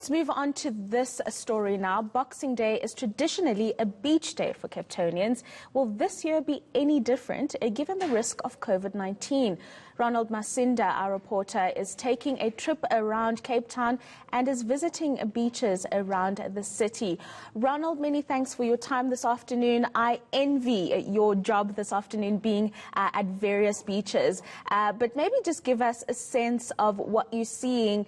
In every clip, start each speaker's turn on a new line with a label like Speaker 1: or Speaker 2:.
Speaker 1: Let's move on to this story now. Boxing Day is traditionally a beach day for Capetonians. Will this year be any different, given the risk of COVID-19? Ronald Masinda, our reporter, is taking a trip around Cape Town and is visiting beaches around the city. Ronald, many thanks for your time this afternoon. I envy your job this afternoon being at various beaches. But maybe just give us a sense of what you're seeing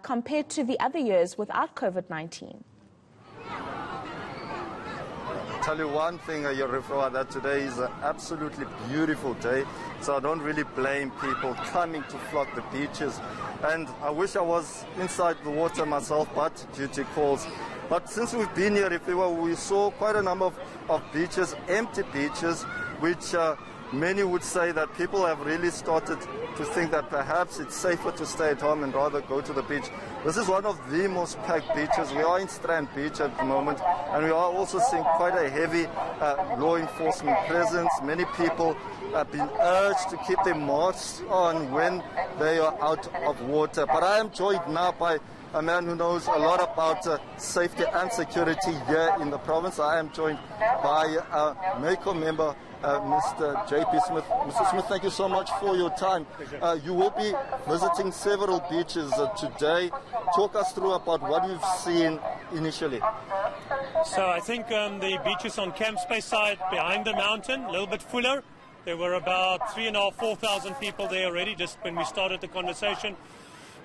Speaker 1: compared to the other years without COVID-19.
Speaker 2: Tell you one thing, Yorifoa, that today is an absolutely beautiful day, so I don't really blame people coming to flock the beaches. And I wish I was inside the water myself, but duty calls. But since we've been here, we saw quite a number of beaches, empty beaches, which many would say that people have really started to think that perhaps it's safer to stay at home and rather go to the beach. This is one of the most packed beaches. We are in Strand Beach at the moment, and we are also seeing quite a heavy law enforcement presence. Many people have been urged to keep their masks on when they are out of water. But I am joined now by a man who knows a lot about safety and security here in the province. I am joined by a Mayco member, Mr. J.P. Smith. Mr. Smith, thank you so much for your time. You will be visiting several beaches today. Talk us through about what you've seen initially.
Speaker 3: So I think the beaches on Camp Space side behind the mountain, a little bit fuller. There were about 3,500, 4,000 people there already just when we started the conversation.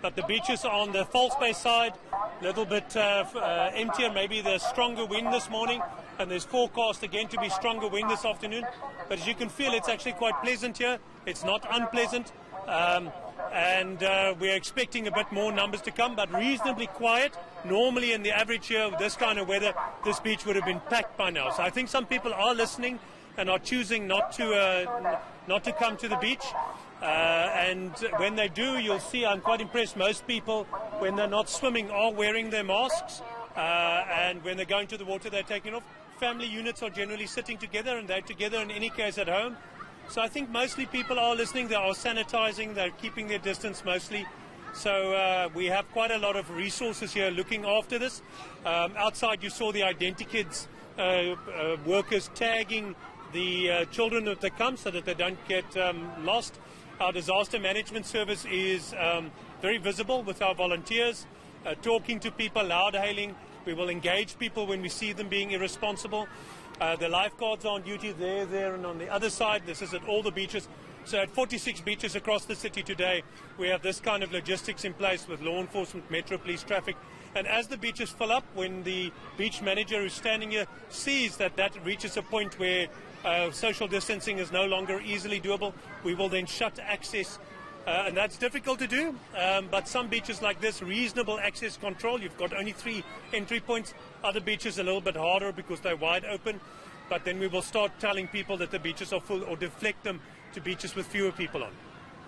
Speaker 3: But the beaches on the False Bay side, a little bit emptier. Maybe there's stronger wind this morning, and there's forecast again to be stronger wind this afternoon. But as you can feel, it's actually quite pleasant here. It's not unpleasant. And we're expecting a bit more numbers to come, but reasonably quiet. Normally in the average year, with this kind of weather, this beach would have been packed by now. So I think some people are listening and are choosing not to come to the beach. And when they do, you'll see, I'm quite impressed, most people, when they're not swimming, are wearing their masks. And when they're going to the water, they're taking off. Family units are generally sitting together, and they're together in any case at home. So I think mostly people are listening. They are sanitizing. They're keeping their distance mostly. So we have quite a lot of resources here looking after this. Outside, you saw the Identikids workers tagging the children that they come so that they don't get lost. Our disaster management service is very visible with our volunteers, talking to people, loud hailing. We will engage people when we see them being irresponsible. The lifeguards are on duty there, and on the other side. This is at all the beaches. So at 46 beaches across the city today, we have this kind of logistics in place with law enforcement, metro police, traffic. And as the beaches fill up, when the beach manager who's standing here sees that reaches a point where social distancing is no longer easily doable, we will then shut access. And that's difficult to do, but some beaches like this, reasonable access control. You've got only 3 entry points. Other beaches a little bit harder because they're wide open. But then we will start telling people that the beaches are full or deflect them to beaches with fewer people on.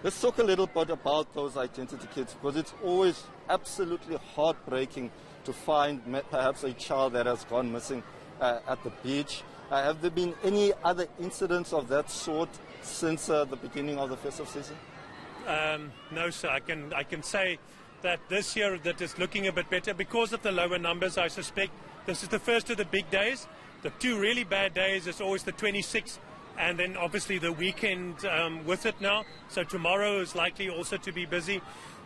Speaker 2: Let's talk a little bit about those identity kids, because it's always absolutely heartbreaking to find perhaps a child that has gone missing at the beach. Have there been any other incidents of that sort since the beginning of the festive season?
Speaker 3: No, sir. I can say that this year that is looking a bit better because of the lower numbers. I suspect this is the first of the big days. The 2 really bad days is always the 26th, and then obviously the weekend with it now. So tomorrow is likely also to be busy,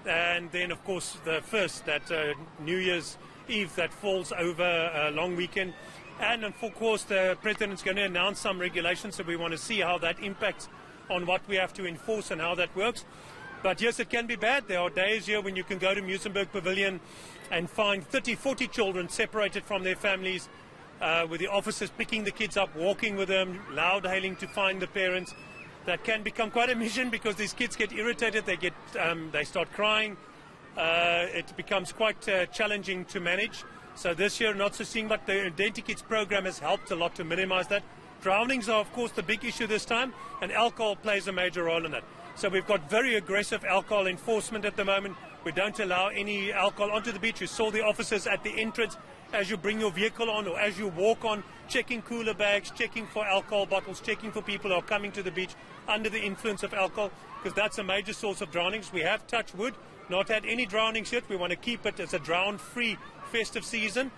Speaker 3: and then of course the first, that New Year's Eve that falls over a long weekend. And of course the President's going to announce some regulations, so we want to see how that impacts on what we have to enforce and how that works. But yes, it can be bad. There are days here when you can go to Musenberg Pavilion and find 30, 40 children separated from their families, with the officers picking the kids up, walking with them, loud hailing to find the parents. That can become quite a mission because these kids get irritated, they start crying. It becomes quite challenging to manage. So this year not so seeing, but the Identikids program has helped a lot to minimize that. Drownings are of course the big issue this time, and alcohol plays a major role in that. So we've got very aggressive alcohol enforcement at the moment. We don't allow any alcohol onto the beach. You saw the officers at the entrance as you bring your vehicle on or as you walk on, checking cooler bags, checking for alcohol bottles, checking for people who are coming to the beach under the influence of alcohol, because that's a major source of drownings. We have, touched wood, not had any drownings yet. We want to keep it as a drown-free festive season.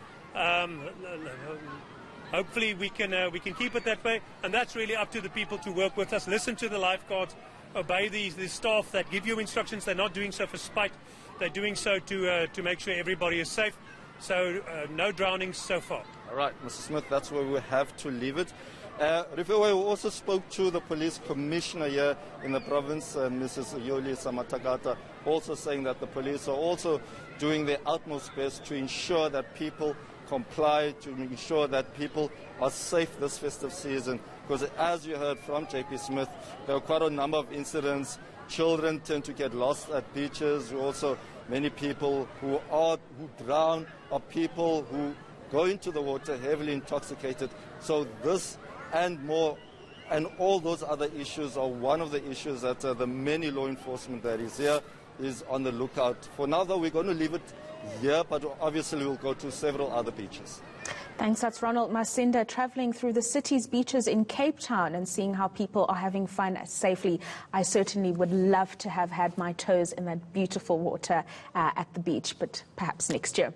Speaker 3: Hopefully we can keep it that way, and that's really up to the people to work with us. Listen to the lifeguards, obey the staff that give you instructions. They're not doing so for spite. They're doing so to make sure everybody is safe. So no drownings so far.
Speaker 2: All right, Mr. Smith, that's where we have to leave it. Rifiwe, we also spoke to the police commissioner here in the province, Mrs. Yoli Samatakata, also saying that the police are also doing their utmost best to ensure that people comply, to ensure that people are safe this festive season. Because as you heard from JP Smith, there are quite a number of incidents. Children tend to get lost at beaches. Also, many people who drown are people who go into the water heavily intoxicated. So this and more and all those other issues are one of the issues that the many law enforcement that is here is on the lookout. For now, though, we're going to leave it here, but obviously we'll go to several other beaches.
Speaker 1: Thanks. That's Ronald Masinda traveling through the city's beaches in Cape Town and seeing how people are having fun safely. I certainly would love to have had my toes in that beautiful water at the beach, but perhaps next year.